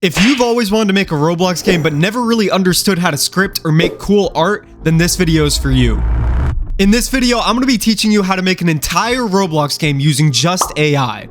If you've always wanted to make a Roblox game but never really understood how to script or make cool art, then this video is for you. In this video, I'm going to be teaching you how to make an entire Roblox game using just AI.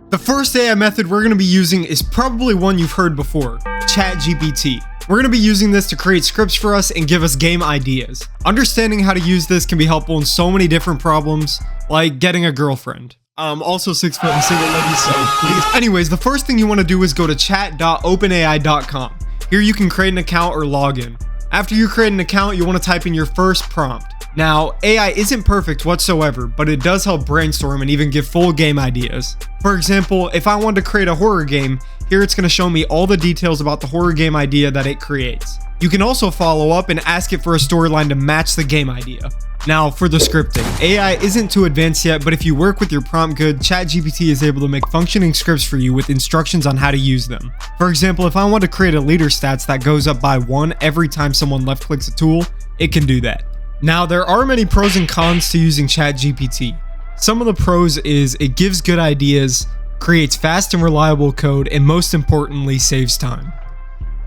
The first AI method we're going to be using is probably one you've heard before, ChatGPT. We're going to be using this to create scripts for us and give us game ideas. Understanding how to use this can be helpful in so many different problems, like getting a girlfriend. Also 6 foot and single, love you so. Anyways, the first thing you want to do is go to chat.openai.com. Here you can create an account or login. After you create an account, you want to type in your first prompt. Now, AI isn't perfect whatsoever, but it does help brainstorm and even give full game ideas. For example, if I wanted to create a horror game, here it's going to show me all the details about the horror game idea that it creates. You can also follow up and ask it for a storyline to match the game idea. Now, for the scripting, AI isn't too advanced yet, but if you work with your prompt good, ChatGPT is able to make functioning scripts for you with instructions on how to use them. For example, if I want to create a leader stats that goes up by 1 every time someone left clicks a tool, it can do that. Now, there are many pros and cons to using ChatGPT. Some of the pros is it gives good ideas, creates fast and reliable code, and most importantly, saves time.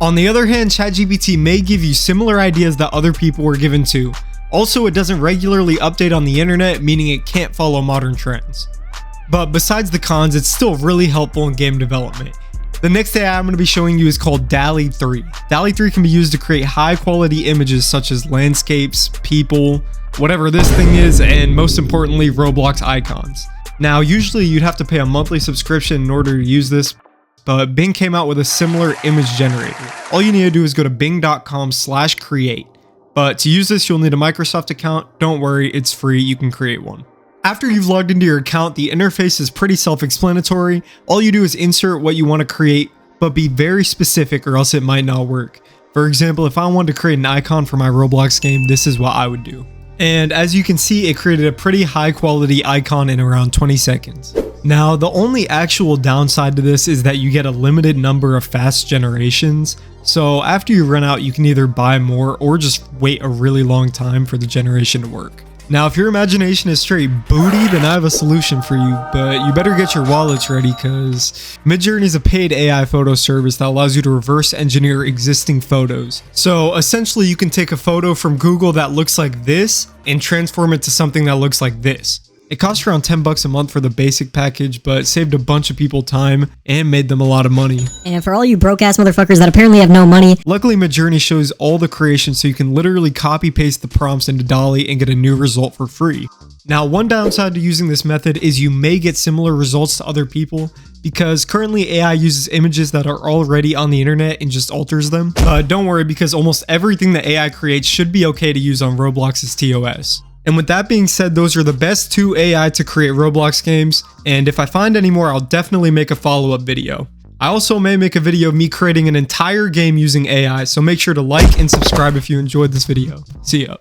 On the other hand, ChatGPT may give you similar ideas that other people were given to. Also, it doesn't regularly update on the internet, meaning it can't follow modern trends. But besides the cons, it's still really helpful in game development. The next AI I'm going to be showing you is called DALL-E 3. DALL-E 3 can be used to create high quality images such as landscapes, people, whatever this thing is, and most importantly, Roblox icons. Now, usually you'd have to pay a monthly subscription in order to use this, but Bing came out with a similar image generator. All you need to do is go to bing.com/create. But to use this, you'll need a Microsoft account. Don't worry, it's free, you can create one. After you've logged into your account, the interface is pretty self-explanatory. All you do is insert what you want to create, but be very specific or else it might not work. For example, if I wanted to create an icon for my Roblox game, this is what I would do. And as you can see, it created a pretty high quality icon in around 20 seconds. Now, the only actual downside to this is that you get a limited number of fast generations. So after you run out, you can either buy more or just wait a really long time for the generation to work. Now, if your imagination is straight booty, then I have a solution for you, but you better get your wallets ready because Midjourney is a paid AI photo service that allows you to reverse engineer existing photos. So essentially, you can take a photo from Google that looks like this and transform it to something that looks like this. It costs around $10 a month for the basic package, but saved a bunch of people time and made them a lot of money. And for all you broke ass motherfuckers that apparently have no money, luckily Midjourney shows all the creations so you can literally copy paste the prompts into DALL-E and get a new result for free. Now, one downside to using this method is you may get similar results to other people because currently AI uses images that are already on the internet and just alters them. But don't worry, because almost everything that AI creates should be okay to use on Roblox's TOS. And with that being said, those are the best 2 AI to create Roblox games, and if I find any more, I'll definitely make a follow-up video. I also may make a video of me creating an entire game using AI, so make sure to like and subscribe if you enjoyed this video. See ya.